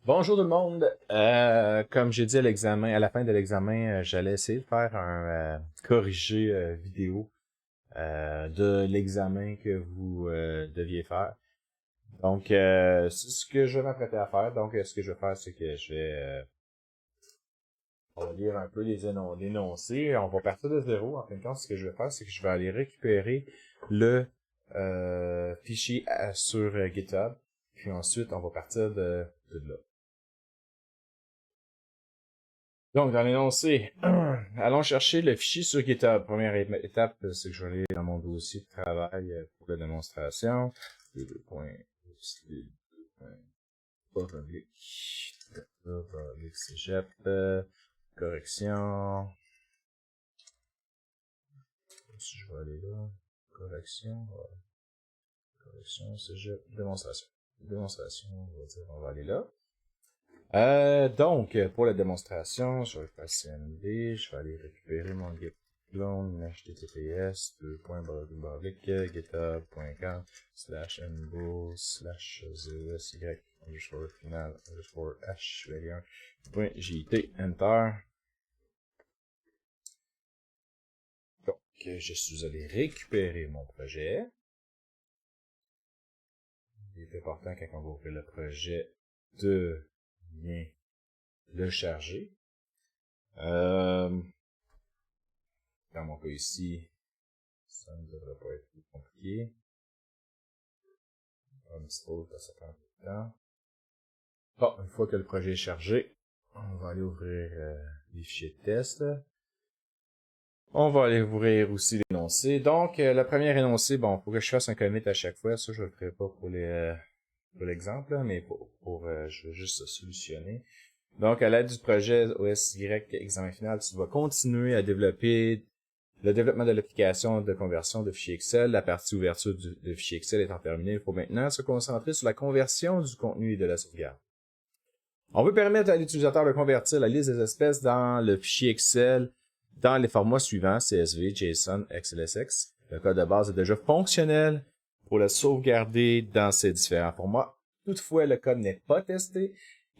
Bonjour tout le monde. Comme j'ai dit à l'examen, à la fin de l'examen, j'allais essayer de faire un corrigé vidéo de l'examen que vous deviez faire. Donc, c'est ce que je vais m'apprêter à faire. Donc, ce que je vais faire, c'est que on va lire un peu l'énoncé. On va partir de zéro. En fin de compte, ce que je vais faire, c'est que je vais aller récupérer le fichier sur GitHub. Puis ensuite, on va partir de là. Donc, dans l'énoncé, allons chercher le fichier sur GitHub. Première étape, c'est que je vais aller dans mon dossier de travail pour la démonstration. Cégep, correction. Si je vais aller là, correction, cégep, démonstration. Démonstration, on va aller là. Donc, pour la démonstration, je vais faire CMD, je vais aller récupérer mon git clone, https github.nbo/mbo/0sy_final_h21.jt, enter. Donc, je suis allé récupérer mon projet. Il est important quand on va ouvrir le projet de bien le charger. Dans mon cas ici, ça ne devrait pas être plus compliqué. Un petit peu, ça prend un peu de temps. Bon, une fois que le projet est chargé, on va aller ouvrir les fichiers de test. On va aller ouvrir aussi l'énoncé. Donc, le premier énoncé, bon, faut que je fasse un commit à chaque fois. Ça, je le ferai pas pour l'exemple, mais je vais juste solutionner. Donc, à l'aide du projet OSY examen final, tu vas continuer à développer le développement de l'application de conversion de fichiers Excel. La partie ouverture de fichiers Excel étant terminée, il faut maintenant se concentrer sur la conversion du contenu et de la sauvegarde. On veut permettre à l'utilisateur de convertir la liste des espèces dans le fichier Excel dans les formats suivants, CSV, JSON, XLSX. Le code de base est déjà fonctionnel pour le sauvegarder dans ces différents formats. Toutefois, le code n'est pas testé,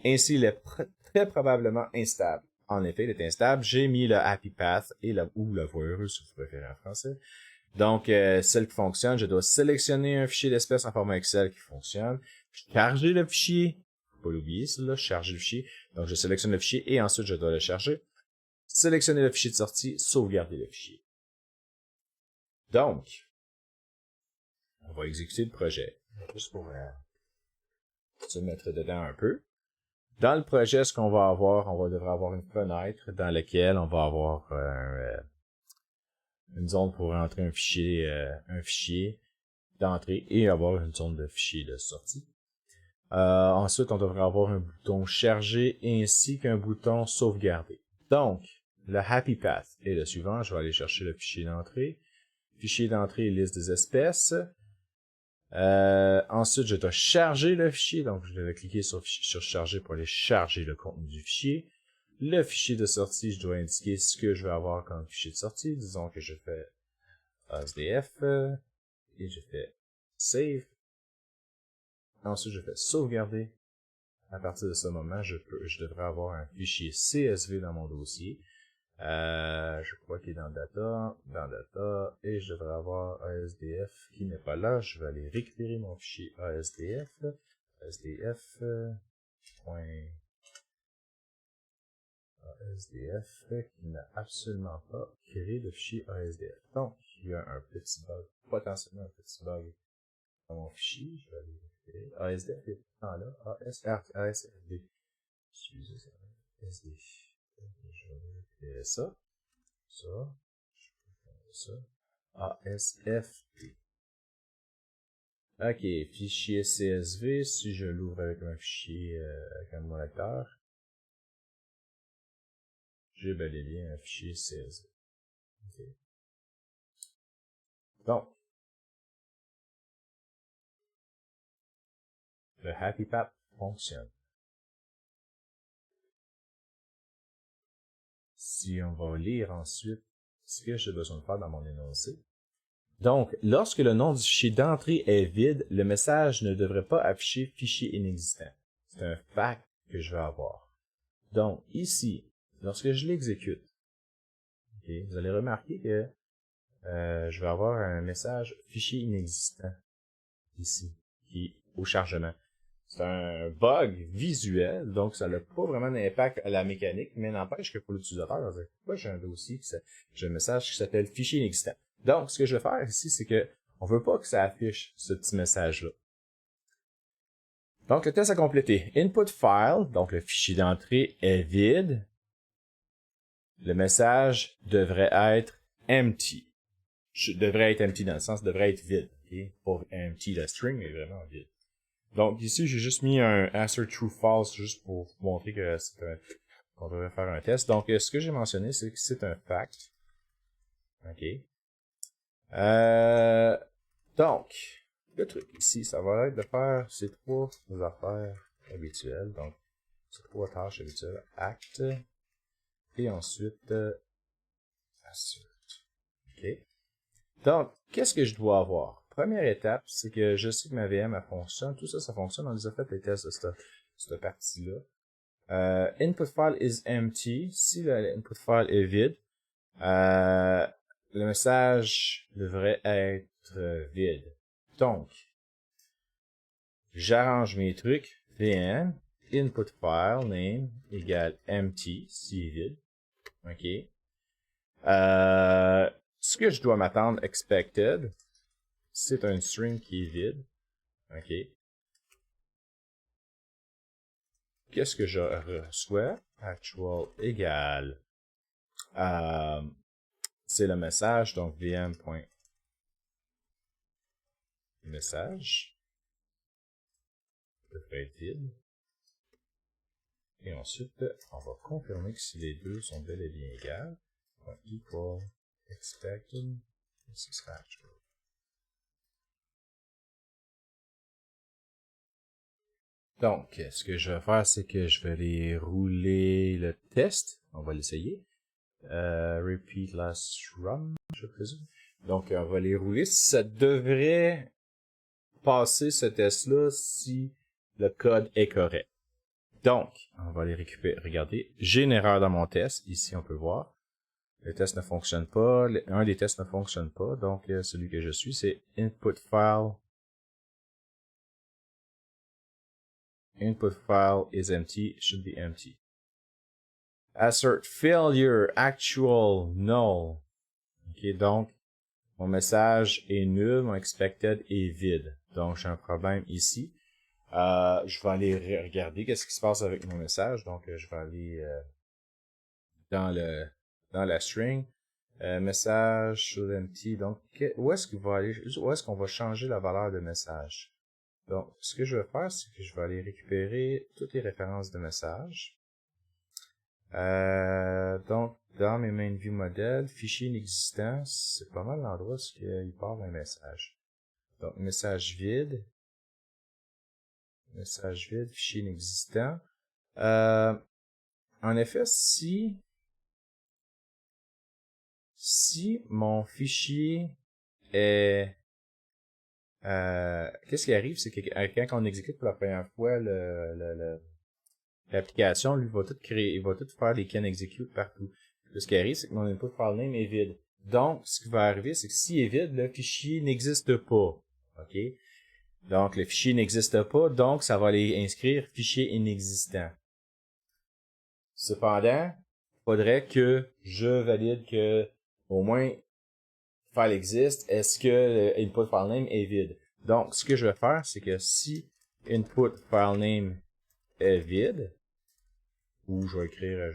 ainsi il est très probablement instable. En effet, il est instable. J'ai mis le happy path ou la voie heureuse si vous préférez en français. Donc, celle qui fonctionne, je dois sélectionner un fichier d'espèce en format Excel qui fonctionne, charger le fichier, faut pas l'oublier, celui-là, charger le fichier. Donc, je sélectionne le fichier et ensuite je dois le charger. Sélectionner le fichier de sortie, sauvegarder le fichier. Donc, on va exécuter le projet. Juste pour se mettre dedans un peu. Dans le projet, ce qu'on va avoir, devrait avoir une fenêtre dans laquelle on va avoir une zone pour entrer un fichier d'entrée et avoir une zone de fichier de sortie. Ensuite, on devrait avoir un bouton charger ainsi qu'un bouton sauvegarder. Donc, le happy path est le suivant. Je vais aller chercher le fichier d'entrée. Fichier d'entrée, liste des espèces. Ensuite, je dois charger le fichier. Donc, je vais cliquer sur charger pour aller charger le contenu du fichier. Le fichier de sortie, je dois indiquer ce que je vais avoir comme fichier de sortie. Disons que je fais ASDF et je fais save. Ensuite, je fais sauvegarder. À partir de ce moment, je devrais avoir un fichier CSV dans mon dossier. Je crois qu'il est dans data, et je devrais avoir ASDF qui n'est pas là. Je vais aller récupérer mon fichier ASDF qui n'a absolument pas créé de fichier ASDF. Donc, il y a un petit bug, potentiellement un petit bug dans mon fichier. Je vais aller récupérer. ASDF est pourtant là. ASFD. Excusez, ça va. SD. Je vais récupérer ça. ASFD. Ok, fichier CSV, si je l'ouvre avec un fichier, avec un mot lecteur, j'ai bel et bien un fichier CSV. Okay. Donc, le Happy Path fonctionne. Si on va lire ensuite ce que j'ai besoin de faire dans mon énoncé. Donc, lorsque le nom du fichier d'entrée est vide, le message ne devrait pas afficher fichier inexistant. C'est un fact que je vais avoir. Donc, ici, lorsque je l'exécute, okay, vous allez remarquer que je vais avoir un message fichier inexistant ici, qui est au chargement. C'est un bug visuel, donc ça n'a pas vraiment d'impact à la mécanique, mais n'empêche que pour l'utilisateur, on va dire, pourquoi j'ai un dossier, j'ai un message qui s'appelle fichier inexistant. Donc, ce que je vais faire ici, c'est que on veut pas que ça affiche ce petit message-là. Donc, le test à compléter. Input file, donc le fichier d'entrée est vide. Le message devrait être empty. Devrait être empty dans le sens devrait être vide. Okay? Pas empty, la string est vraiment vide. Donc ici, j'ai juste mis un answer true false juste pour vous montrer que qu'on devrait faire un test. Donc ce que j'ai mentionné, c'est que c'est un fact. OK. Donc, le truc ici, ça va être de faire ces trois affaires habituelles. Donc, ces trois tâches habituelles. Act. Et ensuite, assert. OK. Donc, qu'est-ce que je dois avoir? Première étape, c'est que je sais que ma VM, elle fonctionne. Tout ça, ça fonctionne. On les a fait les tests de cette partie-là. Input file is empty. Si l'input file est vide, le message devrait être vide. Donc, j'arrange mes trucs. VM, input file name égale empty, si est vide. OK. Ce que je dois m'attendre, expected, c'est un string qui est vide. OK. Qu'est-ce que je reçois? Actual égale. C'est le message, donc vm.message devrait être vide. Et ensuite, on va confirmer que si les deux sont bel et bien égales, equal expected, this is factual. Donc, ce que je vais faire, c'est que je vais aller rouler le test. On va l'essayer. Repeat last run, je présume. Donc, on va les rouler. Ça devrait passer ce test-là si le code est correct. Donc, on va les récupérer. Regardez, j'ai une erreur dans mon test. Ici, on peut voir. Le test ne fonctionne pas. Un des tests ne fonctionne pas. Donc, celui que je suis, c'est input file. Input file is empty. Should be empty. Assert failure, actual, null. OK, donc, mon message est nul, mon expected est vide. Donc, j'ai un problème ici. Je vais aller regarder qu'est-ce qui se passe avec mon message. Donc, je vais aller dans la string. Message should empty. Donc, où est-ce qu'on va changer la valeur de message? Donc, ce que je vais faire, c'est que je vais aller récupérer toutes les références de message. Donc, dans mes main view modèles, fichier inexistant, c'est pas mal l'endroit où il part un message. Donc, message vide, fichier inexistant. En effet, si mon fichier est... qu'est-ce qui arrive, c'est que quand on exécute pour la première fois l'application, lui, va tout créer, il va tout faire les can execute partout. Ce qui arrive, c'est que mon input file name est vide. Donc, ce qui va arriver, c'est que s'il est vide, le fichier n'existe pas. OK? Donc, le fichier n'existe pas, donc ça va aller inscrire fichier inexistant. Cependant, il faudrait que je valide que, au moins, le file existe. Est-ce que le input file name est vide? Donc, ce que je vais faire, c'est que si input file name est vide, ou je vais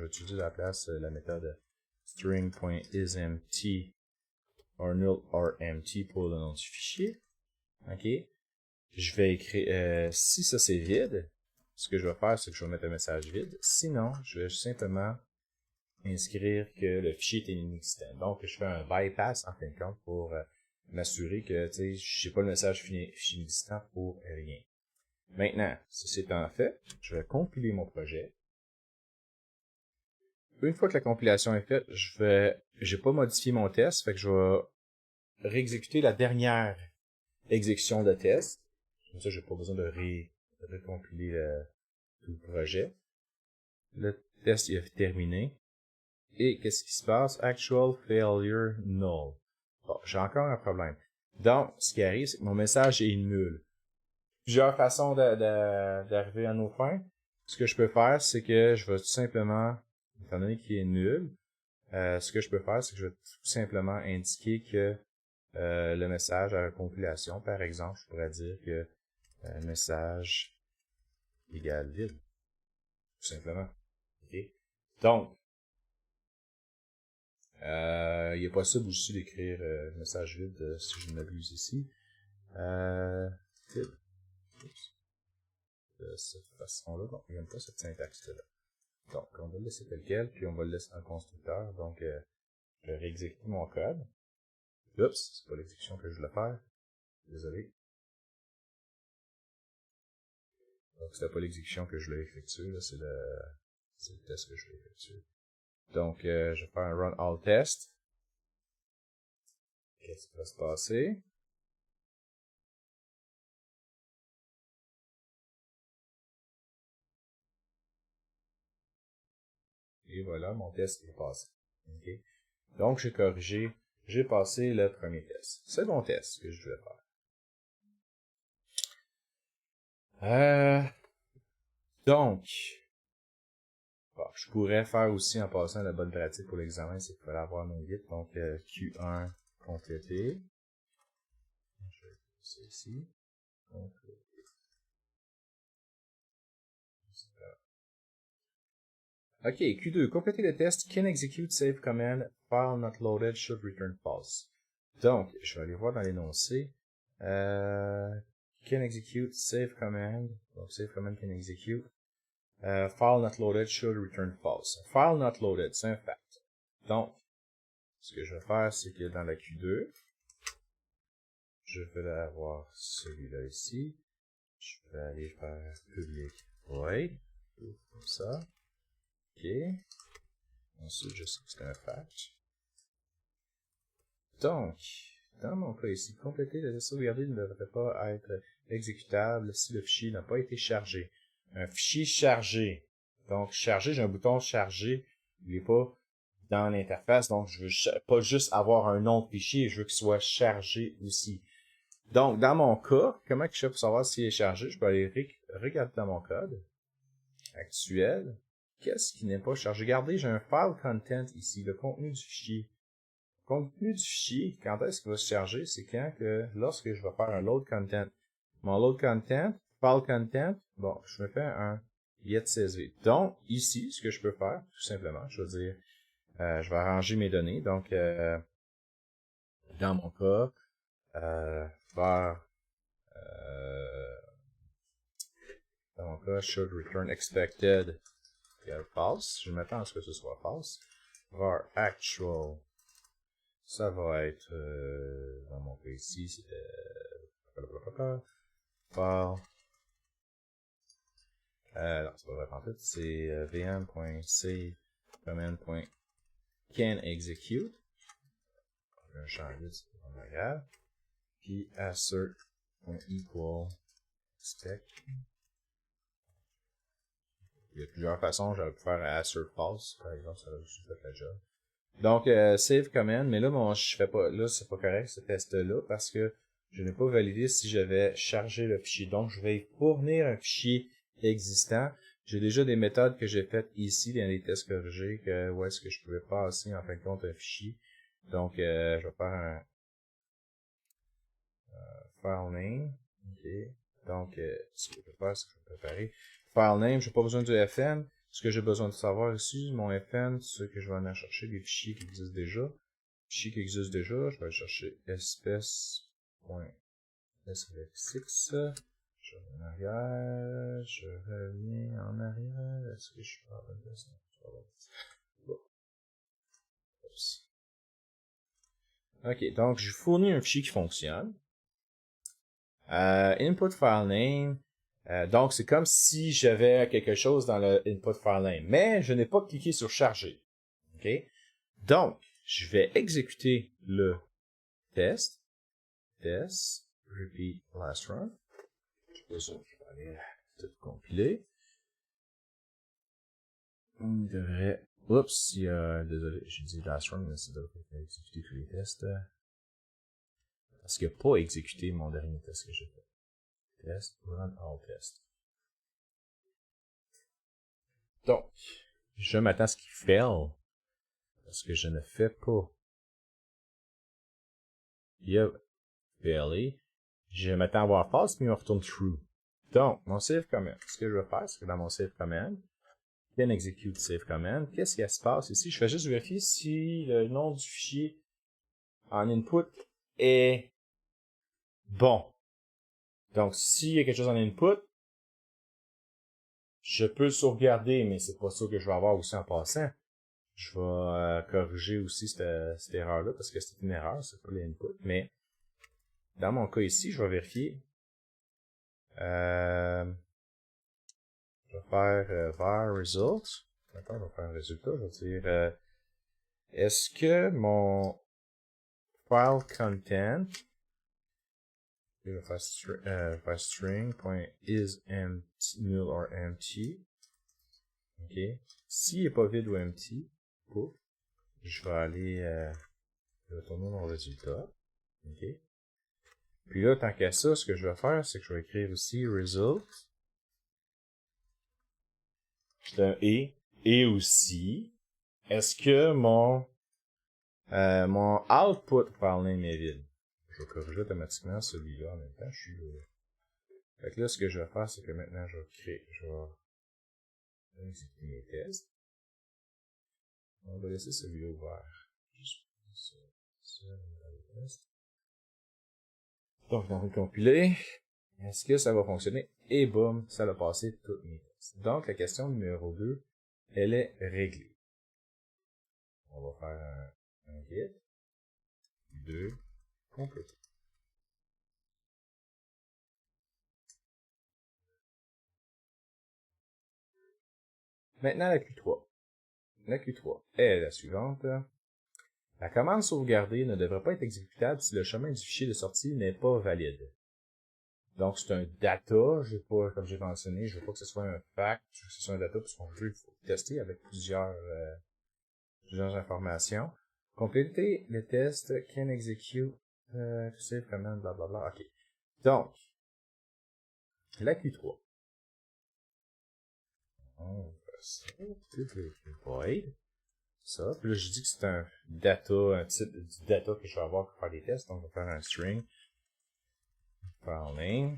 utiliser à la place la méthode string.isEmpty or null or empty pour le nom du fichier. OK? Je vais écrire, si ça c'est vide, ce que je vais faire, c'est que je vais mettre un message vide. Sinon, je vais simplement inscrire que le fichier est inexistant. Donc, je fais un bypass en fin de compte pour m'assurer que, tu sais, je n'ai pas le message fichier inexistant pour rien. Maintenant, ceci étant fait, je vais compiler mon projet. Une fois que la compilation est faite, j'ai pas modifié mon test, fait que je vais réexécuter la dernière exécution de test. Comme ça, j'ai pas besoin de recompiler tout le projet. le test il a terminé. Et qu'est-ce qui se passe? Actual failure null. Bon, j'ai encore un problème. Donc, ce qui arrive, c'est que mon message est nul. Plusieurs façons d'arriver à nos fins. Ce que je peux faire, c'est que je vais tout simplement, étant donné qu'il est nul, ce que je peux faire, c'est que je vais tout simplement indiquer que le message à la compilation, par exemple, je pourrais dire que message égale vide. Tout simplement. Okay? Donc, il est possible aussi d'écrire message vide si je ne m'abuse ici. Vide. De cette façon-là. Donc, il n'y a pas cette syntaxe-là. Donc, on va le laisser tel quel, puis on va le laisser en constructeur. Donc, je vais réexécuter mon code. Oups, c'est pas l'exécution que je voulais faire. Désolé. Donc, c'était pas l'exécution que je voulais effectuer, là, c'est le test que je voulais effectuer. Donc, je vais faire un run all test. Qu'est-ce qui va se passer? Et voilà, mon test est passé. Okay. Donc, j'ai corrigé, j'ai passé le premier test. C'est mon test que je vais faire. Donc, bon, je pourrais faire aussi en passant la bonne pratique pour l'examen, c'est qu'il fallait avoir mon guide. Donc, Q1 complété. Je vais faire ça ici. Complété. OK, Q2, compléter le test can execute save command file not loaded should return false. Donc, je vais aller voir dans l'énoncé. Can execute save command. Donc, save command can execute. File not loaded should return false. File not loaded, c'est un fact. Donc, ce que je vais faire, c'est que dans la Q2, je vais avoir celui-là ici. Je vais aller faire public void. Comme ça. OK. Ensuite, je sais que c'est un fact. Donc, dans mon cas ici, compléter le sauvegarder ne devrait pas être exécutable si le fichier n'a pas été chargé. Un fichier chargé. Donc, chargé, j'ai un bouton chargé. Il n'est pas dans l'interface. Donc, je veux pas juste avoir un nom de fichier, je veux qu'il soit chargé aussi. Donc, dans mon cas, comment je fais pour savoir s'il est chargé? Je peux aller regarder dans mon code actuel. Qu'est-ce qui n'est pas chargé? Regardez, j'ai un file content ici, le contenu du fichier. Le contenu du fichier, quand est-ce qu'il va se charger? C'est lorsque je vais faire un load content. Mon load content, file content, bon, je me fais un get CSV. Donc, ici, ce que je peux faire, tout simplement, je vais dire, je vais arranger mes données. Donc, dans mon cas, faire dans mon cas, should return expected false. Je m'attends à ce que ce soit false. Var actual, ça va être dans mon cas ici, c'était file. Non, c'est pas vrai en fait, c'est vm.save command.can execute. Je vais changer de variable. Puis assert.equal expect. Il y a plusieurs façons, j'aurais pu faire assert false, par exemple, ça aurait aussi fait la job. Donc, save command, mais là, je fais pas, là, c'est pas correct, ce test-là, parce que je n'ai pas validé si j'avais chargé le fichier. Donc, je vais fournir un fichier existant. J'ai déjà des méthodes que j'ai faites ici, dans les tests corrigés, où est-ce que je pouvais passer, en fin de compte, un fichier. Donc, je vais faire un file name. OK. Donc, ce que je vais faire, c'est que je vais préparer. File name, je n'ai pas besoin du FN. Ce que j'ai besoin de savoir ici, mon FN, c'est que je vais aller chercher des fichiers qui existent déjà. Fichiers qui existent déjà, je vais aller chercher espèce.srx6. Je reviens en arrière, je reviens en arrière. Est-ce que je suis pas en bonne place? Bon. OK, donc je fournis un fichier qui fonctionne. Input file name. Donc, c'est comme si j'avais quelque chose dans le input file name, mais je n'ai pas cliqué sur charger. OK? Donc, je vais exécuter le test. Test. Repeat last run. Je vais aller tout compiler. il devrait... Oups, désolé, j'ai dit last run, mais ça devrait exécuter tous les tests. Parce qu'il n'a pas exécuté mon dernier test que j'ai fait. Test, run all test. Donc, je m'attends à ce qu'il fail. Parce que je ne fais pas. Il a failé. Je m'attends à avoir false, mais il me retourne true. Donc, mon save command. Ce que je vais faire, c'est que dans mon save command, can execute save command. Qu'est-ce qui se passe ici? Je vais juste vérifier si le nom du fichier en input est bon. Donc, s'il y a quelque chose en input, je peux le sauvegarder, mais c'est pas ça que je vais avoir aussi en passant. Je vais corriger aussi cette erreur-là, parce que c'est une erreur, c'est pas l'input. Mais, dans mon cas ici, je vais vérifier. Je vais faire var result. Attends, je vais faire un résultat. Je vais dire, est-ce que mon file content, je vais faire string.isEmpty, null or empty. OK. S'il n'est pas vide ou empty, pouf, je vais aller retourner mon résultat. OK. Puis là, tant qu'à ça, ce que je vais faire, c'est que je vais écrire aussi result. C'est un et aussi, est-ce que mon output file name est vide? Je vais corriger automatiquement celui-là en même temps. Fait que là, ce que je vais faire, c'est que maintenant, je vais exécuter mes tests. On va laisser celui-là ouvert. Juste ça, le test. Donc, on va compiler. Est-ce que ça va fonctionner? Et boum, ça a passé toutes mes tests. Donc, la question numéro 2, elle est réglée. On va faire un git. 2, compléter. Maintenant, la Q3. La Q3 est la suivante. La commande sauvegardée ne devrait pas être exécutable si le chemin du fichier de sortie n'est pas valide. Donc, c'est un data, comme j'ai mentionné, je veux pas que ce soit un fact, je veux que ce soit un data, parce qu'on veut, il faut tester avec plusieurs informations. Compléter le test, can execute, save command, blablabla, ok. Donc, la Q3. On va ça, void. Ça, puis là, je dis que c'est un data, un type du data que je vais avoir pour faire des tests, donc on va faire un string. File name.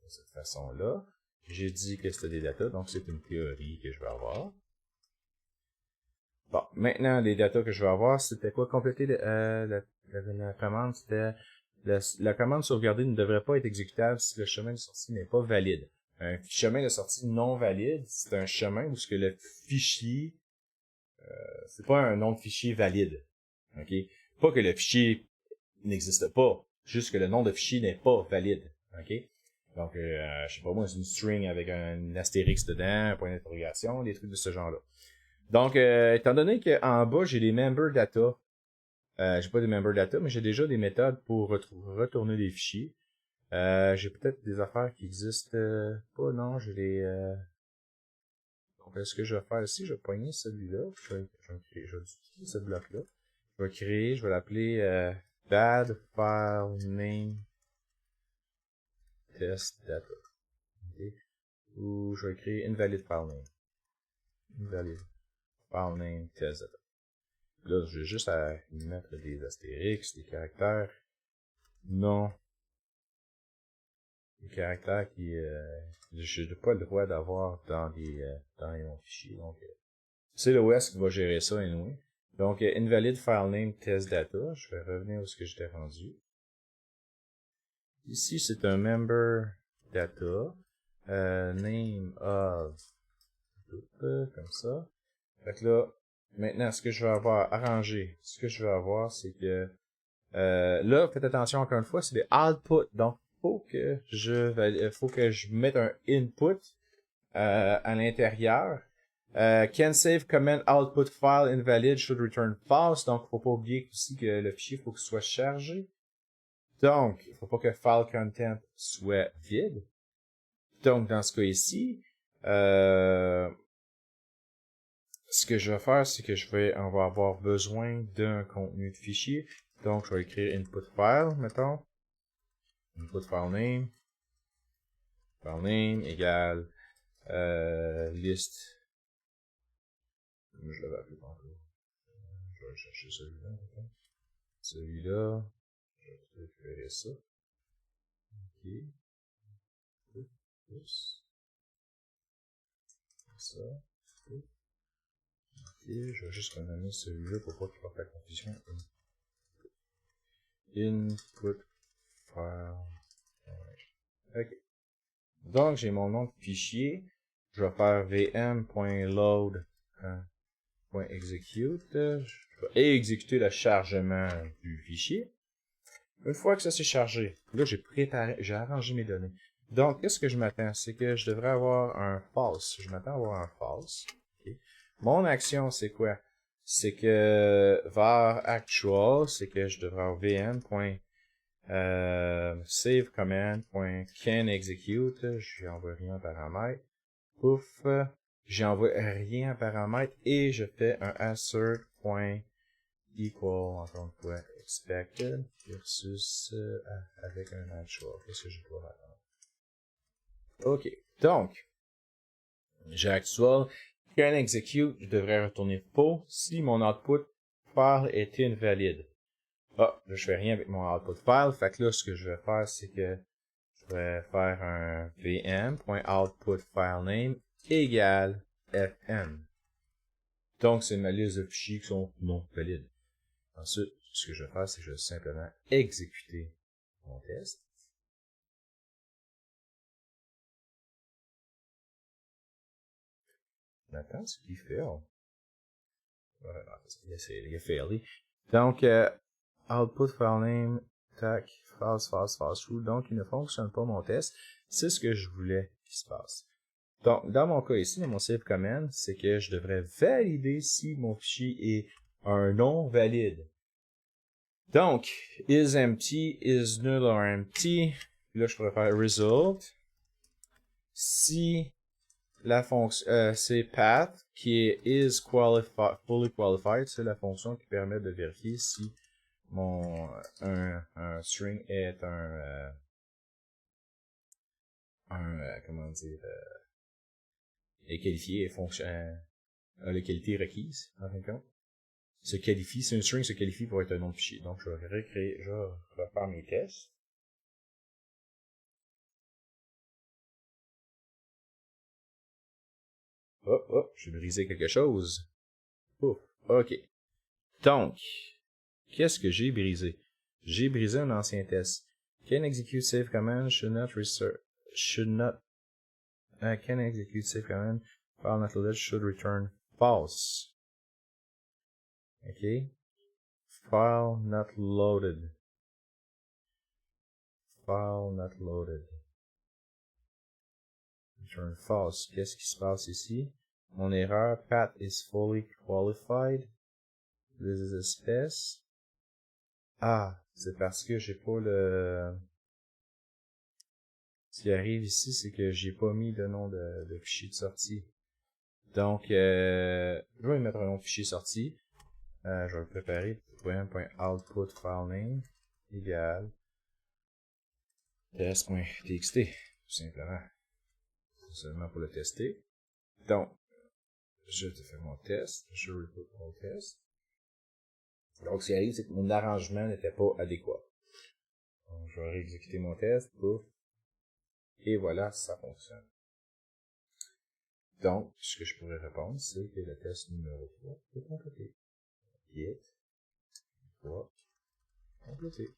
De cette façon-là. J'ai dit que c'était des datas, donc c'est une théorie que je vais avoir. Bon, maintenant, les datas que je vais avoir, c'était quoi? Compléter la commande, c'était la commande sauvegardée ne devrait pas être exécutable si le chemin de sortie n'est pas valide. Un chemin de sortie non valide, c'est un chemin où ce que le fichier, c'est pas un nom de fichier valide. OK? Pas que le fichier n'existe pas, juste que le nom de fichier n'est pas valide. OK? Donc, je sais pas moi, c'est une string avec un astérix dedans, un point d'interrogation, des trucs de ce genre-là. Donc, étant donné qu'en bas, j'ai des member data, j'ai pas des member data, mais j'ai déjà des méthodes pour retourner des fichiers. J'ai peut-être des affaires qui existent pas, non, j'ai des... Donc, ce que je vais faire ici, je vais poigner celui-là, je vais utiliser ce bloc-là. Je vais l'appeler bad file name test data. Okay. Ou je vais créer invalid file name. Invalid file name test data. Là, je vais juste à y mettre des astérix, des caractères non. Des caractères qui je n'ai pas le droit d'avoir dans mon fichier. Donc, c'est l'OS qui va gérer ça anyway. Donc, invalid file name test data. Je vais revenir où ce que j'étais rendu. Ici, c'est un member data. Name of comme ça. Fait que là, maintenant, ce que je vais avoir arrangé, ce que je vais avoir, c'est que là, faites attention encore une fois, c'est des outputs. Donc, faut que je mette un input à l'intérieur. Can save command output file invalid should return false. Donc, faut pas oublier aussi que le fichier faut qu'il soit chargé. Donc, il faut pas que file content soit vide. Donc, dans ce cas ici, Ce que je vais faire, c'est que on va avoir besoin d'un contenu de fichier. Donc, je vais écrire input file, mettons. Input file name égale liste. Comme je l'avais appelé tantôt. Je vais aller chercher celui-là. Okay. Celui-là, je vais récupérer ça. Ok. Oups. Ça. Ok, je vais juste renommer celui-là pour pas qu'il fasse la confusion. Input file. Ok. Donc, j'ai mon nom de fichier. Je vais faire vm.load.execute. Je vais exécuter le chargement du fichier. Une fois que ça s'est chargé, là, j'ai arrangé mes données. Donc, qu'est-ce que je m'attends? C'est que je devrais avoir un false. Je m'attends à avoir un false. Okay. Mon action, c'est quoi? C'est que var actual, c'est que je devrais avoir vm.saveCommand.canExecute. J'y envoie rien en paramètre. Pouf. J'y envoie rien en paramètre et je fais un assert.equal, encore une fois, expected versus avec un actual. Qu'est-ce que je dois attendre? OK. Donc, j'ai actual. Can execute, je devrais retourner faux si mon output file est invalide. Ah, là, je fais rien avec mon output file. Fait que là, ce que je vais faire, c'est que je vais faire un vm.outputFileName égale fn. Donc, c'est ma liste de fichiers qui sont non valides. Ensuite, ce que je vais faire, c'est que je vais simplement exécuter mon test. Maintenant, ce qu'il fait, il a failli. Donc, output file name, tac, false, true. Donc, il ne fonctionne pas mon test. C'est ce que je voulais qu'il se passe. Donc, dans mon cas ici, dans mon save command, c'est que je devrais valider si mon fichier est un non valide. Donc, is empty, is null or empty. Là, je pourrais faire result. Si la fonction, c'est path, qui est is fully qualified, c'est la fonction qui permet de vérifier si un string est comment dire, est qualifié, a les qualités requises, en fin de compte. Si une string se qualifie pour être un nom de fichier. Donc, je vais refaire mes tests. J'ai brisé quelque chose. Ouf, ok. Donc, qu'est-ce que j'ai brisé? J'ai brisé un ancien test. Can execute save command can execute save command file not loaded should return false. Ok. File not loaded. File not loaded. Return false. Qu'est-ce qui se passe ici? Mon erreur, path is fully qualified. Des espèces. Ah, c'est parce que j'ai pas le... Ce qui arrive ici, c'est que j'ai pas mis de nom de fichier de sortie. Donc, je vais mettre un nom de fichier sortie. Je vais le préparer. .outputFileName égale test.txt, tout simplement. C'est seulement pour le tester. Donc, je te fais mon test. Je repeat mon test. Donc, ce qui arrive, c'est que mon arrangement n'était pas adéquat. Donc, je vais réexécuter mon test. Pouf. Et voilà, ça fonctionne. Donc, ce que je pourrais répondre, c'est que le test numéro 3 est complété. Git 3 complété.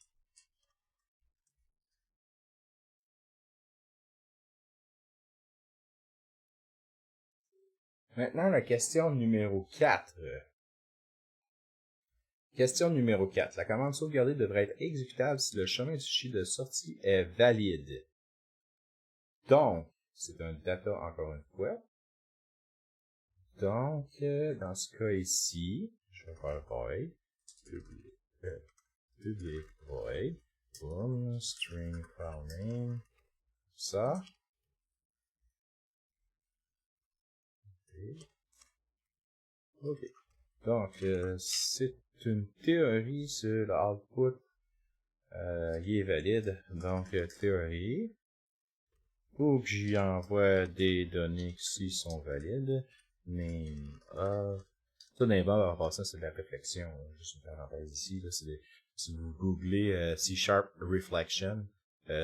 Maintenant, la question numéro 4. Question numéro 4. La commande sauvegardée devrait être exécutable si le chemin du fichier de sortie est valide. Donc, c'est un data encore une fois. Donc, dans ce cas ici, je vais faire void, public void, boom, string file name, ça. OK. Donc, c'est une théorie sur le output. Il est valide. Donc, théorie. Ou que j'y envoie des données qui sont valides. Name of. Ça, dans les bancs, en passant, c'est de la réflexion. Juste une parenthèse ici. Là, si vous googlez C# Reflection,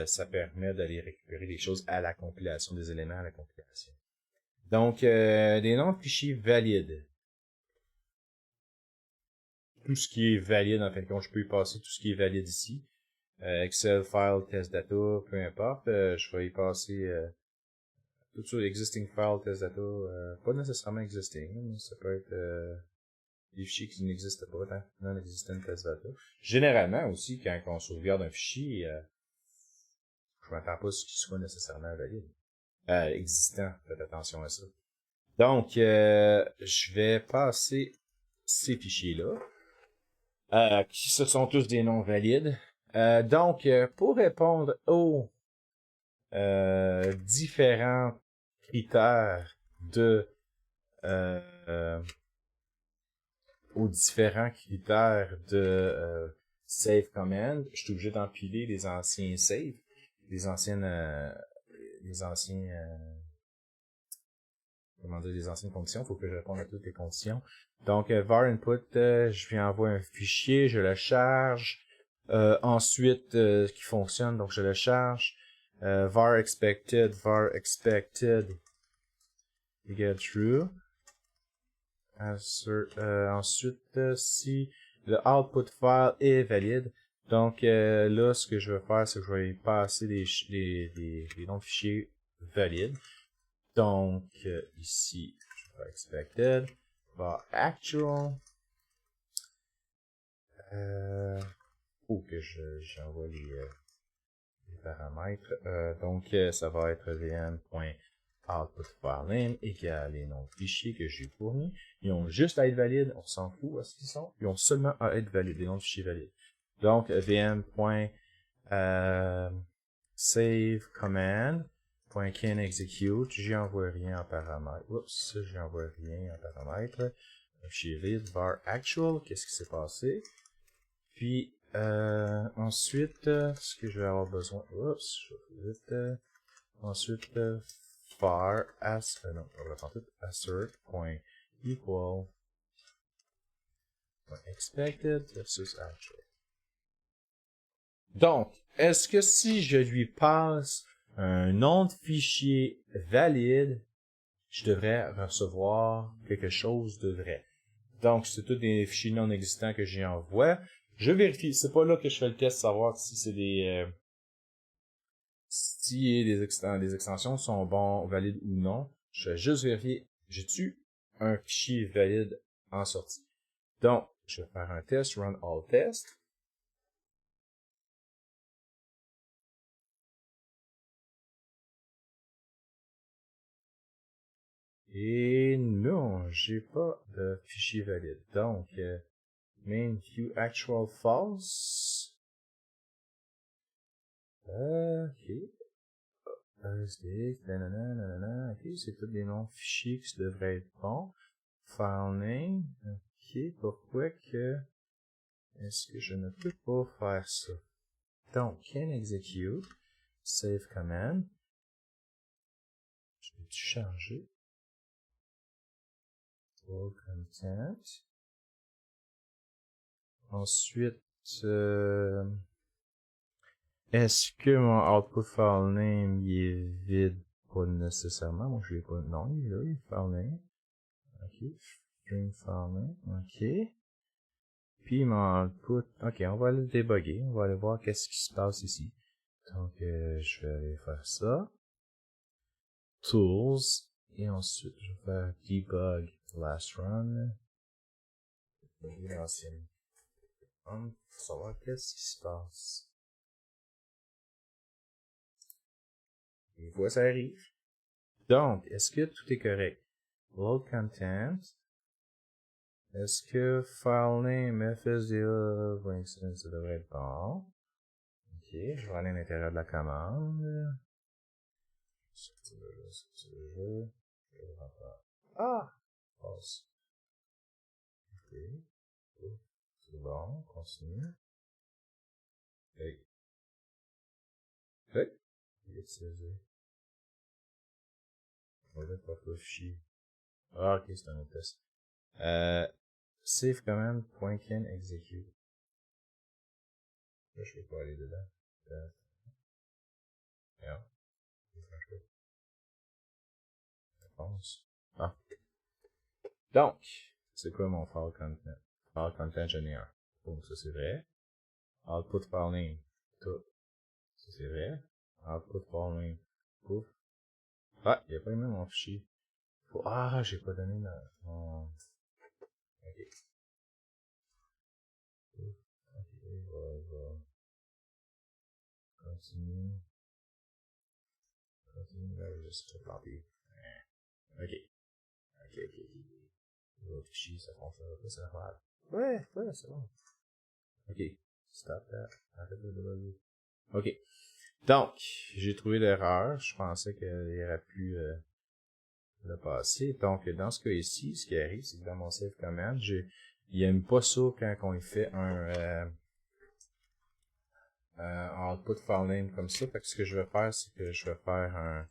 ça permet d'aller récupérer des choses à la compilation, des éléments à la compilation. Donc, des noms de fichiers valides. Tout ce qui est valide, en fin de compte, je peux y passer tout ce qui est valide ici. Excel, file, test data, peu importe. Je vais y passer tout sur existing file, test data. Pas nécessairement existing. Ça peut être des fichiers qui n'existent pas, non-existent test data. Généralement aussi, quand on sauvegarde un fichier, je m'attends pas à ce qu'il soit nécessairement valide. Existant, faites attention à ça. Donc, je vais passer ces fichiers-là, qui ce sont tous des noms valides. Donc, pour répondre aux différents critères de save command, je suis obligé d'empiler les anciens saves, les anciennes conditions. Il faut que je réponde à toutes les conditions. Donc, var input, je lui envoie un fichier, je le charge. Ensuite, qui fonctionne, donc je le charge. var expected égale true. Ensuite, si le output file est valide, donc là, ce que je vais faire, c'est que je vais y passer les noms de fichiers valides. Donc, ici, je vais faire expected, var actual, que j'envoie les paramètres. Donc, ça va être vm.outputFileName égale les noms de fichiers que j'ai fournis. Ils ont juste à être valides, on s'en fout où est-ce qu'ils sont. Ils ont seulement à être valides, les noms de fichiers valides. Donc, vm.saveCommand.canExecute, j'y envoie rien en paramètre. Oups, j'y envoie rien en paramètre. Fichier vide, var actual, qu'est-ce qui s'est passé? Puis, ensuite, ce que je vais avoir besoin, ensuite, var assert.equal expected versus actual. Donc, est-ce que si je lui passe un nom de fichier valide, je devrais recevoir quelque chose de vrai? Donc, c'est tous des fichiers non existants que j'y envoie. Je vérifie. C'est pas là que je fais le test, savoir si c'est si les extensions sont bons, valides ou non. Je vais juste vérifier. J'ai-tu un fichier valide en sortie? Donc, je vais faire un test, run all test. Et non, j'ai pas de fichier valide. Donc, main view actual false. Ok. SDX, nanana, ok, c'est tous des noms fichiers qui devraient être bons. File name, ok, pourquoi que est-ce que je ne peux pas faire ça? Donc, can execute, save command. Je vais changer. All content. Ensuite, est-ce que mon output file name il est vide? Pas nécessairement. Moi, je l'ai pas. Non, il est là, il est file name. Ok. String file name. Ok. Puis mon output. Ok, on va le débugger. On va aller voir qu'est-ce qui se passe ici. Donc, je vais aller faire ça. Tools. Et ensuite, je vais faire debug last run. L'ancienne. Pour savoir qu'est-ce qui se passe. Une fois ça arrive. Donc, est-ce que tout est correct? Load content. Est-ce que file name FSDA, ça devrait être bon. Ok, je vais aller à l'intérieur de la commande. Ah! Passe. Bon, continue. Hey. Hey. Il est utilisé. On va mettre le fichier. Ah, ok, c'est un autre test. Save command, point can execute. Là, je peux pas aller dedans. Merde. Réponse. Ah. Donc, c'est quoi mon file content? File content, j'en ai un. Donc, ça c'est vrai. Output file name. Tout. Ça c'est vrai. Output file name. Pouf. Ah, il a pas aimé mon fichier. Ah, j'ai pas donné mon... Ok. Pouf. Ok, va. Continue. Là, juste planter. Ok. Ok. L'autre fichier, ça fonctionne pas, ça va. Ouais, c'est bon. Ok. Stop that. Arrête de débugger. Ok. Donc, j'ai trouvé l'erreur. Je pensais qu'il aurait pu le passer. Donc, dans ce cas ici, ce qui arrive, c'est que dans mon save command, il aime pas ça quand on fait un output file name comme ça. Fait que ce que je vais faire, c'est que je vais faire un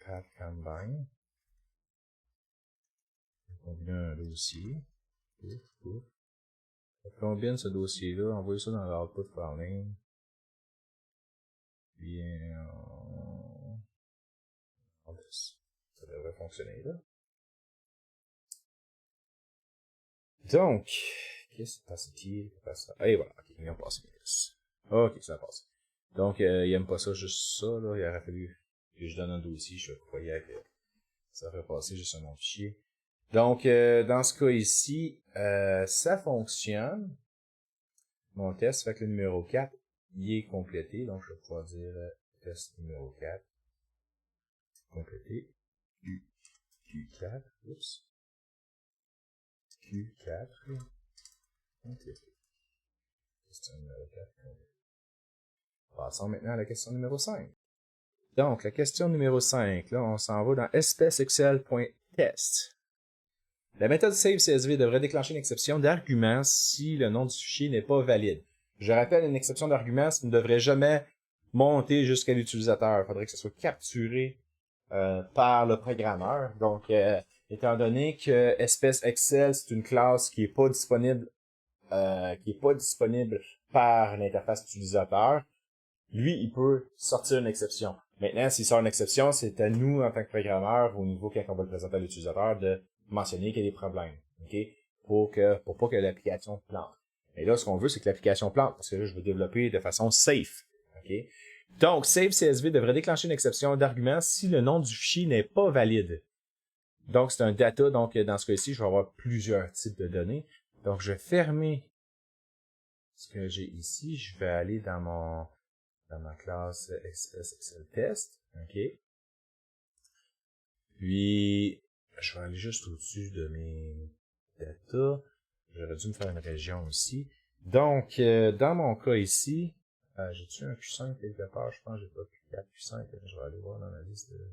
path combine. Combiner un dossier. Pouf. On combine ce dossier-là, envoie ça dans l'output file name. Puis, ça devrait fonctionner, là. Donc, qu'est-ce qui passe ici? Et voilà, ok, ils ont passé mes tests. Ok, ça passe. Donc, il aime pas ça, juste ça, là. Il aurait fallu que je donne un dossier, je croyais que ça aurait passé juste un nom de fichier. Donc, dans ce cas ici, ça fonctionne. Mon test fait que le numéro 4, il est complété. Donc, je vais pouvoir dire test numéro 4. Complété. Q4. Oups. Q4. Complété. Question numéro 4. Passons maintenant à la question numéro 5. Donc, la question numéro 5, là, on s'en va dans espèceexcel.test. La méthode SaveCSV devrait déclencher une exception d'argument si le nom du fichier n'est pas valide. Je rappelle, une exception d'argument, ça ne devrait jamais monter jusqu'à l'utilisateur. Il faudrait que ça soit capturé par le programmeur. Donc, étant donné que espèce Excel, c'est une classe qui est pas disponible par l'interface utilisateur, lui, il peut sortir une exception. Maintenant, s'il sort une exception, c'est à nous, en tant que programmeur, au niveau quand on va le présenter à l'utilisateur, de mentionner qu'il y a des problèmes. OK? Pour pas que l'application plante. Et là, ce qu'on veut, c'est que l'application plante, parce que là, je veux développer de façon safe. OK? Donc, Save CSV devrait déclencher une exception d'argument si le nom du fichier n'est pas valide. Donc, c'est un data. Donc, dans ce cas-ci, je vais avoir plusieurs types de données. Donc, je vais fermer ce que j'ai ici. Je vais aller dans ma classe Express Excel Test. OK. Puis, je vais aller juste au-dessus de mes data. J'aurais dû me faire une région aussi. Donc, dans mon cas ici, j'ai-tu un Q5 quelque part? Je pense que j'ai pas Q4, Q5. Je vais aller voir dans la liste de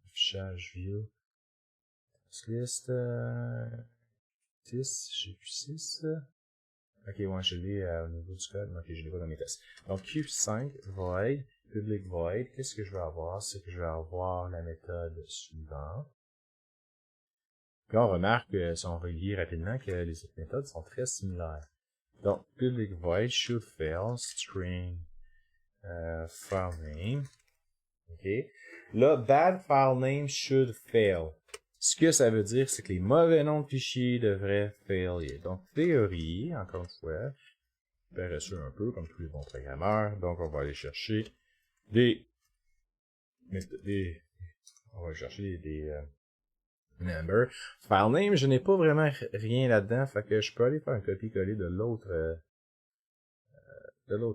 affichage view. List 10, j'ai Q6. Ok, ouais, je l'ai au niveau du code, mais ok, je l'ai pas dans mes tests. Donc, Q5, void, public void, qu'est-ce que je vais avoir? C'est que je vais avoir la méthode suivante. Puis on remarque, si on relit rapidement, que les autres méthodes sont très similaires. Donc, public void should fail, string file name. Ok. Là, bad file name should fail. Ce que ça veut dire, c'est que les mauvais noms de fichiers devraient faillir. Donc, théorie, encore une fois, paresseux un peu, comme tous les bons programmeurs. Donc, on va aller chercher des number. File name, je n'ai pas vraiment rien là-dedans, fait que je peux aller faire un copier-coller de l'autre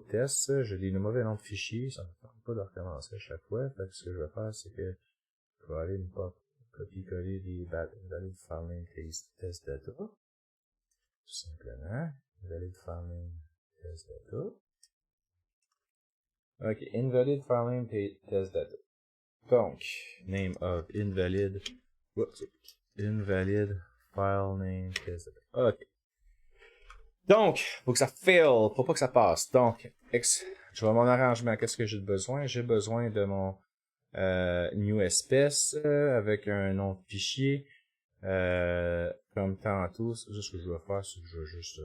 test. J'ai des mauvais noms de fichiers, ça ne me permet pas de recommencer à chaque fois. Fait que ce que je vais faire, c'est que je vais aller copier-coller des valid file name test data. Tout simplement. Valid file name test data. Ok, invalid file name test data. Donc, name of invalid file name, ok. Donc, faut que ça fail, faut pas que ça passe. Donc, je vois mon arrangement. Qu'est-ce que j'ai besoin? J'ai besoin de mon new espèce avec un nom de fichier. Comme tantôt, ce que je vais faire, c'est que je vais juste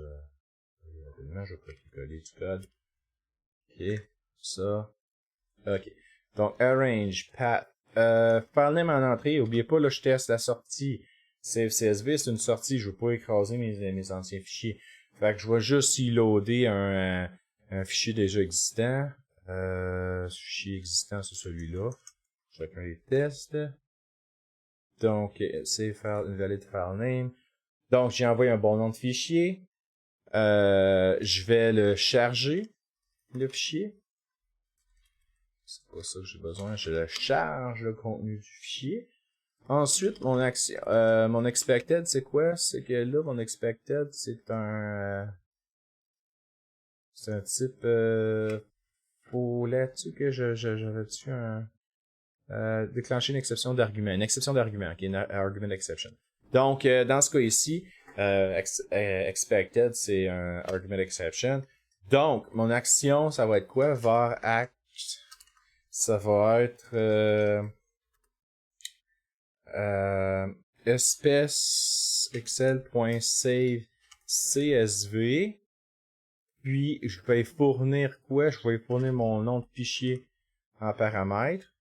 rapidement, je vais copier-coller du code. Ok, ça. Ok. Donc, arrange, path. File name en entrée. Oubliez pas, là, je teste la sortie. Save CSV, c'est une sortie. Je veux pas écraser mes anciens fichiers. Fait que je vais juste y loader un fichier déjà existant. Ce fichier existant, c'est celui-là. Chacun les tests. Donc, save file, invalid file name. Donc, j'ai envoyé un bon nom de fichier. Je vais le charger, le fichier. C'est pas ça que j'ai besoin. Je le charge, le contenu du fichier. Ensuite, mon expected, c'est quoi? C'est que là, mon expected, c'est un type, faut là-dessus que j'avais-tu déclencher une exception d'argument. Une exception d'argument, ok, une argument exception. Donc, dans ce cas ici, expected, c'est un argument exception. Donc, mon action, ça va être quoi? Var act, ça va être espèce excel.save CSV. Puis, je vais fournir quoi? Je vais fournir mon nom de fichier en paramètre.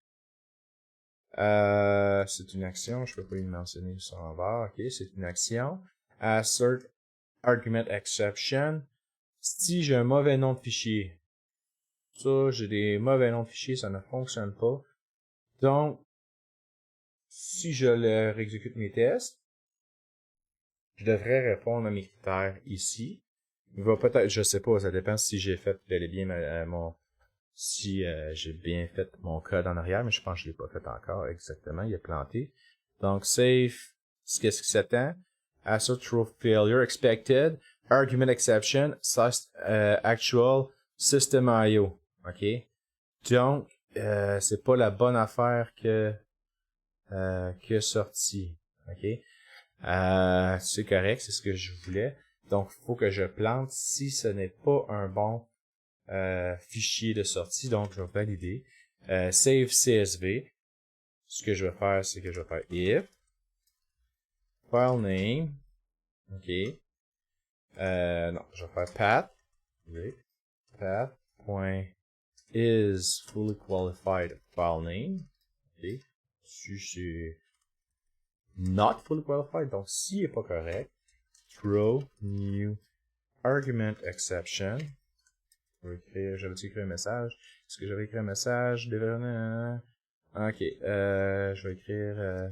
C'est une action, je peux pas y mentionner ça en bas. Ok, c'est une action. Assert argument exception. Si j'ai un mauvais nom de fichier, ça, j'ai des mauvais noms de fichier, ça ne fonctionne pas. Donc, si je leur exécute mes tests, je devrais répondre à mes critères ici. Il va peut-être, je sais pas, ça dépend si j'ai fait bel et bien si j'ai bien fait mon code en arrière, mais je pense que je l'ai pas fait encore exactement, il est planté. Donc, save, qu'est-ce qui s'attend? Assert true failure expected, argument exception, actual, system IO. OK? Donc, c'est pas la bonne affaire que sortie. OK? C'est correct, c'est ce que je voulais. Donc, il faut que je plante si ce n'est pas un bon fichier de sortie. Donc, je vais valider. Save CSV. Ce que je vais faire, c'est que je vais faire if file name. OK. Non, je vais faire path. Oui. Path.is fully qualified file name. OK. Si c'est not fully qualified, donc s'il n'est pas correct, throw new argument exception. J'avais écrit un message. Est-ce que j'avais écrit un message? Ok, je vais écrire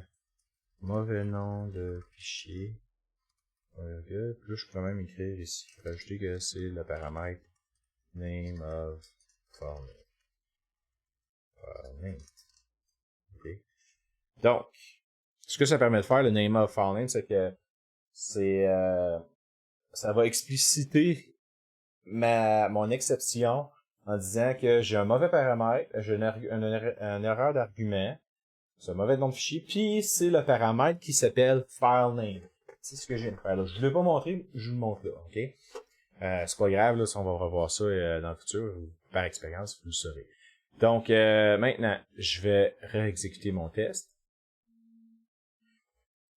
mauvais nom de fichier. Puis là, je peux même écrire ici. Je peux ajouter que c'est le paramètre name of file name. Ok. Donc, ce que ça permet de faire, le name of file name, c'est que ça va expliciter mon exception en disant que j'ai un mauvais paramètre, j'ai une erreur d'argument, c'est un mauvais nom de fichier, puis c'est le paramètre qui s'appelle file name. C'est ce que j'ai viens de faire là. Je ne l'ai pas montré, je vous le montre là, ok? C'est pas grave, là, si on va revoir ça dans le futur, ou par expérience, vous le saurez. Donc, maintenant, je vais réexécuter mon test.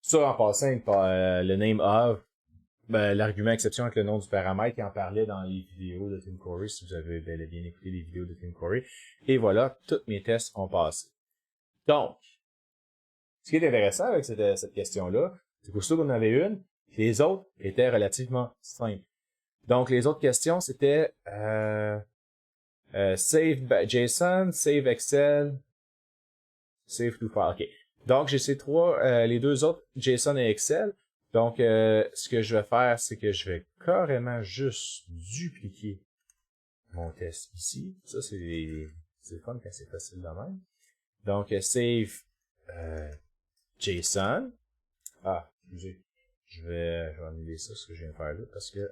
Ça, en passant, le name of, l'argument exception avec le nom du paramètre, qui en parlait dans les vidéos de Tim Corey, si vous avez bel et bien écouté les vidéos de Tim Corey. Et voilà, tous mes tests ont passé. Donc, ce qui est intéressant avec cette question-là, c'est qu'aussitôt qu'on en avait une, les autres étaient relativement simples. Donc, les autres questions, c'était save JSON, save Excel, save to file. OK. Donc, j'ai ces les deux autres, JSON et Excel. Donc, ce que je vais faire, c'est que je vais carrément juste dupliquer mon test ici. Ça, c'est le fun quand c'est facile de même. Donc, save JSON. Ah, excusez. Je vais annuler ça, ce que je viens de faire là, parce que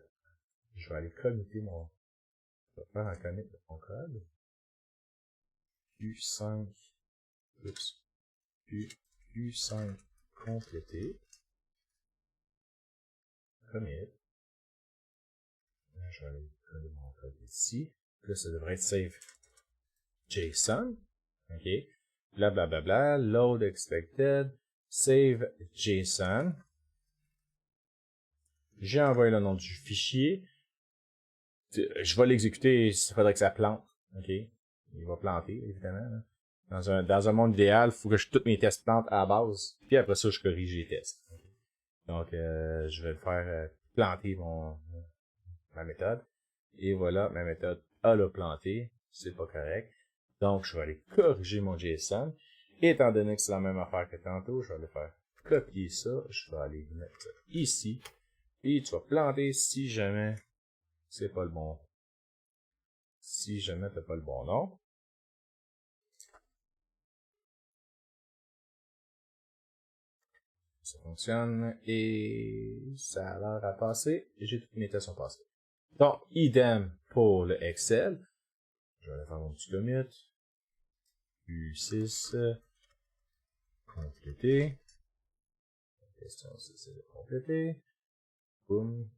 je vais aller committer je vais faire un commit de mon code. Q5 plus Q5 complété. commit. Là, je vais aller coller mon code ici. Là, ça devrait être save JSON. OK. Bla bla bla bla. Load expected. Save JSON. J'ai envoyé le nom du fichier. Je vais l'exécuter, il faudrait que ça plante. OK. Il va planter, évidemment. Là. Dans un monde idéal, il faut que tous mes tests plantent à la base. Puis après ça, je corrige les tests. Okay. Donc, je vais le faire planter ma méthode. Et voilà, ma méthode a le planté. C'est pas correct. Donc, je vais aller corriger mon JSON. Et étant donné que c'est la même affaire que tantôt, je vais aller faire copier ça. Je vais aller mettre ça ici. Et tu vas planter si jamais c'est pas le bon. Si jamais t'as pas le bon nom. Ça fonctionne et ça a l'air à passer. Et j'ai toutes mes tests sont passés. Donc, idem pour le Excel. Je vais aller faire mon petit commit. U6. Compléter. La question c'est de compléter. Boum.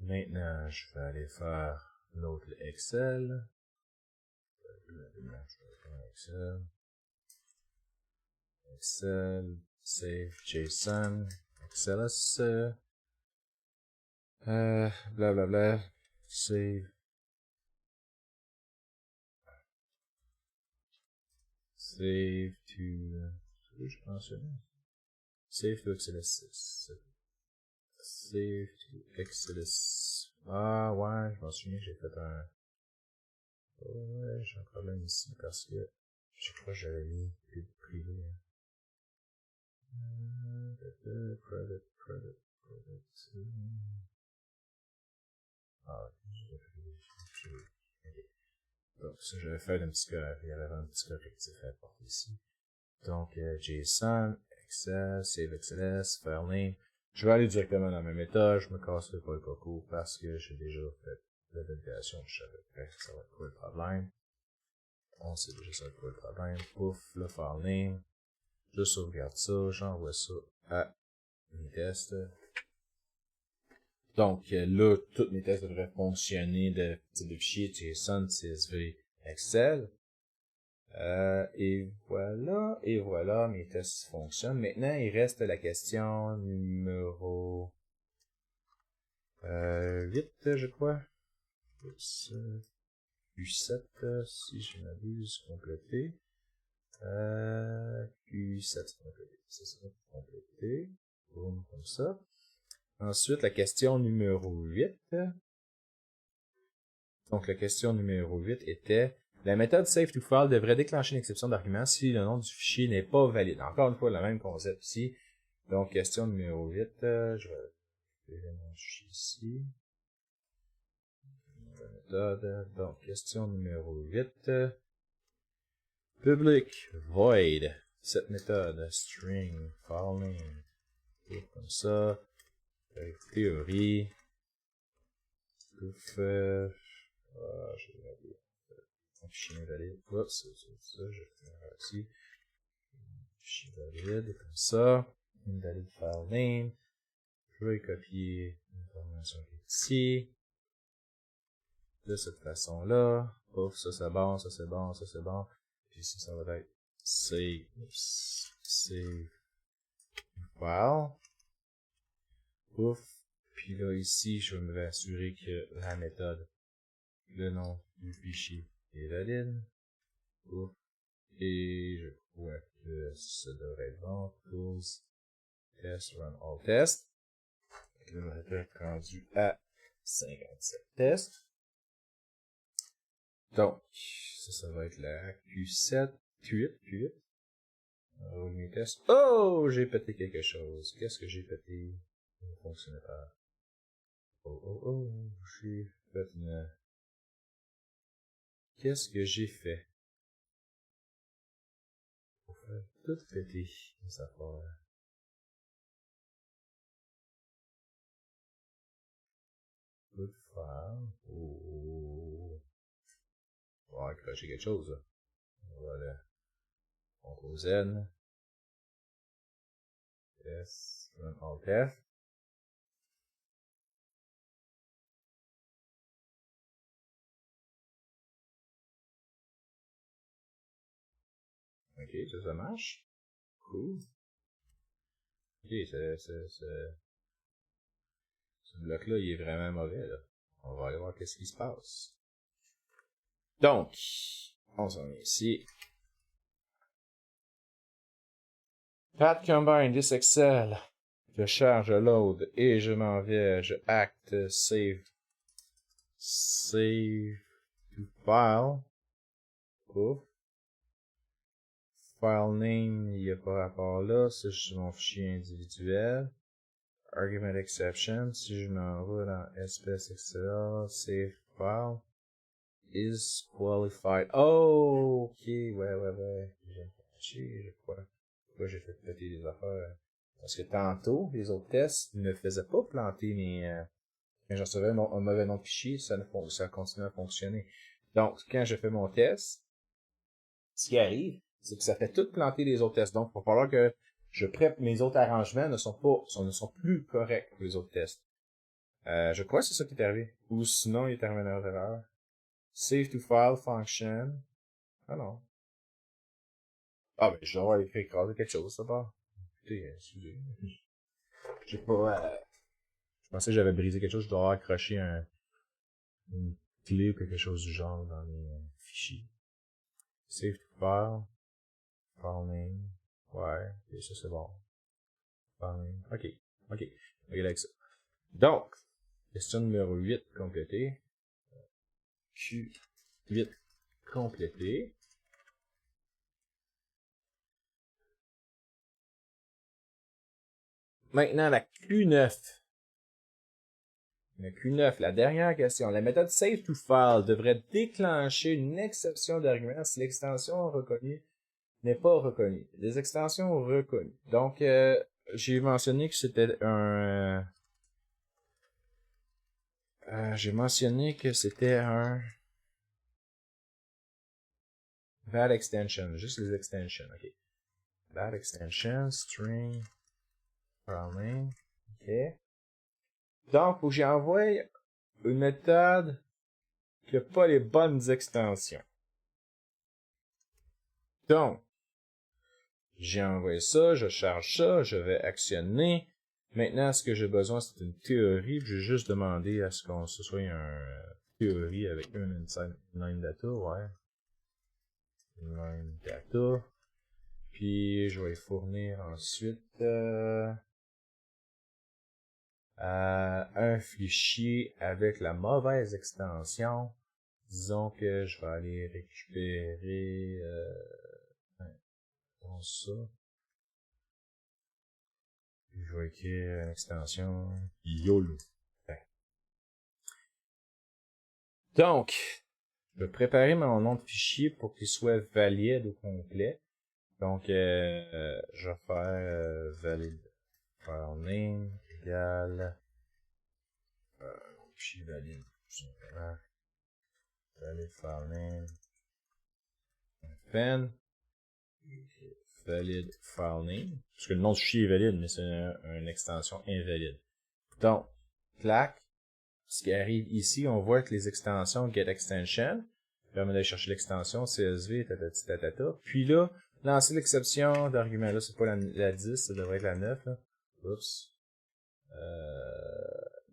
Maintenant, je vais aller faire l'autre Excel. Excel, save JSON, XLS, blablabla, save to, je mentionne, save to XLS6, save to XLS, ah ouais, je m'en souviens, j'ai fait un, ouais, j'ai un problème ici parce que je crois que j'avais mis pub privé. Product. Ah, okay. Donc, ça, j'avais fait un petit correctif. Il y avait un petit correctif à apporter ici. Donc, JSON, Excel, Save XLS, File Name. Je vais aller directement dans ma méthode. Je me casserai pas le coco parce que j'ai déjà fait la validation. Je savais que ça va être quoi le problème. On sait déjà ça va être quoi le problème. Pouf, le File Name. Je sauvegarde ça. J'envoie ça à mes tests. Donc là, tous mes tests devraient fonctionner de type de fichier JSON, CSV, Excel. Et voilà, mes tests fonctionnent. Maintenant, il reste la question numéro 8, je crois. Oups, Q7, si je m'abuse, complété. Q7, complété. C'est ça, complété. Boum, comme ça. Ensuite, la question numéro 8. Donc, la question numéro 8 était la méthode save-to-file devrait déclencher une exception d'argument si le nom du fichier n'est pas valide. Encore une fois, le même concept ici. Donc, question numéro 8. Je vais créer mon fichier ici. Méthode. Donc, question numéro 8. Public void. Cette méthode, string, file name. Et comme ça. Théorie. Pouf. Je vais aller. Fichier valide. Oups, ça, je vais faire ici. Fichier valide, comme ça. Invalid file name. Je vais copier l'information qui est ici. De cette façon-là. Pouf, ça c'est bon, ça c'est bon, ça c'est bon. Puis ici, ça va être save file. Pouf. Puis là, ici, je vais m'assurer que la méthode, le nom du fichier est valide. Pouf. Et je crois que ça devrait être bon. Tools, test, run all tests. Là, on va être rendu à 57 tests. Donc, ça va être la Q7, Q8. On roule mes tests. Oh, j'ai pété quelque chose. Qu'est-ce que j'ai pété? Ça ne fonctionnait pas. Oh, j'ai fait une... Qu'est-ce que j'ai fait? Pour faire tout péter, ça part. Good file. Oh. On va accrocher quelque chose, là. Voilà. CTRL Z. Yes. Run all test. Ok, ça marche. Cool. Ok, ce bloc-là, il est vraiment mauvais, là. On va aller voir qu'est-ce qui se passe. Donc, on s'en vient ici. Pat Combine, this Excel. Je charge, je load et je m'en vais, je acte, save. Save to file. Ouf. File name, il n'y a pas rapport là. C'est juste mon fichier individuel. Argument exception. Si je m'en vais dans espèce Excel, save file. Is qualified. Oh, ok, ouais. Je crois. Pourquoi j'ai fait péter les affaires? Parce que tantôt, les autres tests ne faisaient pas planter mes, quand je recevais un mauvais nom de fichier, ça continuait à fonctionner. Donc, quand je fais mon test, ce qui arrive, c'est que ça fait tout planter les autres tests. Donc, il va falloir que je prépare mes autres arrangements ne sont plus corrects pour les autres tests. Je crois que c'est ça qui est arrivé. Ou sinon, il est arrivé une erreur. Save to file function. Ah non. Ah ben, je dois avoir écrasé quelque chose, ça part. Écoutez, excusez. J'ai pas, je pensais que j'avais brisé quelque chose, je dois avoir accroché une clé ou quelque chose du genre dans mes fichiers. Save to file. File name. Ouais, et ça c'est bon. File name. Ok, regarde avec ça. Donc, question numéro 8 complétée. Q8 complété. Maintenant, la Q9. La Q9, la dernière question. La méthode save to file devrait déclencher une exception d'argument si l'extension reconnue n'est pas reconnue. Des extensions reconnues. Donc, j'ai mentionné que c'était un bad extension. Juste les extensions, ok. Bad extension, string, file. Ok. Donc, faut que j'envoie une méthode qui n'a pas les bonnes extensions. Donc, j'ai envoyé ça, je charge ça, je vais actionner. Maintenant, ce que j'ai besoin, c'est une théorie. Je vais juste demander à ce qu'on se soit une théorie avec une line data, ouais. Line data. Puis, je vais fournir ensuite un fichier avec la mauvaise extension. Disons que je vais aller récupérer ça. Je vais écrire une extension YOLO. Ouais. Donc, je vais préparer mon nom de fichier pour qu'il soit valide au complet. Donc, je vais faire valide file name égale fichier valide, tout simplement. Valide file name pen valide file name. Parce que le nom du fichier est valide, mais c'est une extension invalide. Donc, clac. Ce qui arrive ici, on voit que les extensions getExtension permet d'aller chercher l'extension CSV, tatata. Puis là, lancer l'exception d'argument. Là, c'est pas la 10, ça devrait être la 9. Là. Oups.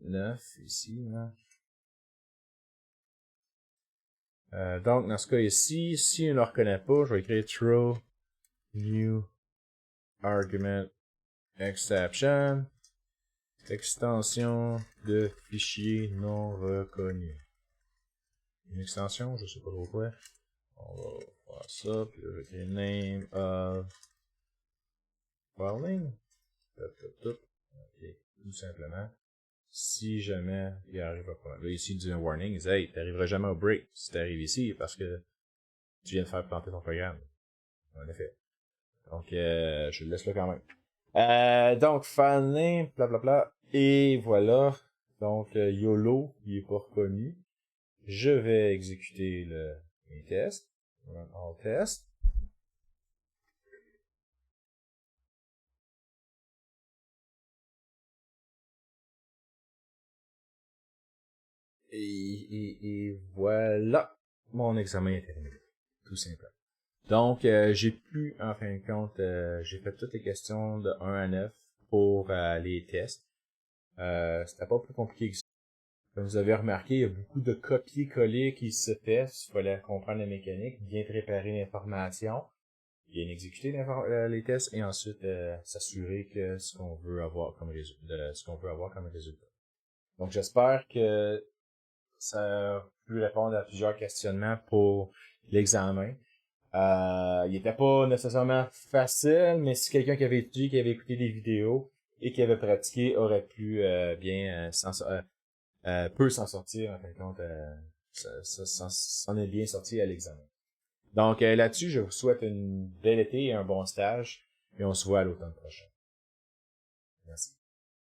9 ici. Là. Donc, dans ce cas ici, si on ne le reconnaît pas, je vais écrire throw new argument exception. Extension de fichier non reconnu. Une extension, je sais pas trop quoi. On va faire ça, puis je vais écrire name of file name. Ok, tout simplement. Si jamais il arrive à problème. Là, ici, il dit un warning, il dit hey, t'arriveras jamais au break si t'arrives ici parce que tu viens de faire planter ton programme. En effet. Donc, je le laisse là quand même. Donc, file name, blablabla. Et voilà. Donc, YOLO, il est pas reconnu. Je vais exécuter mes tests. Run all tests. Et voilà. Mon examen est terminé. Tout simplement. Donc, j'ai pu, en fin de compte, j'ai fait toutes les questions de 1 à 9 pour les tests. C'était pas plus compliqué que ça. Comme vous avez remarqué, il y a beaucoup de copier-coller qui se fait. Il fallait comprendre la mécanique, bien préparer l'information, bien exécuter les tests et ensuite s'assurer que ce qu'on veut avoir comme résultat. Donc, j'espère que ça a pu répondre à plusieurs questionnements pour l'examen. Il était pas nécessairement facile, mais si quelqu'un qui avait étudié, qui avait écouté des vidéos et qui avait pratiqué aurait pu peut s'en sortir, en fin de compte, s'en est bien sorti à l'examen. Donc là-dessus, je vous souhaite une belle été et un bon stage, et on se voit à l'automne prochain.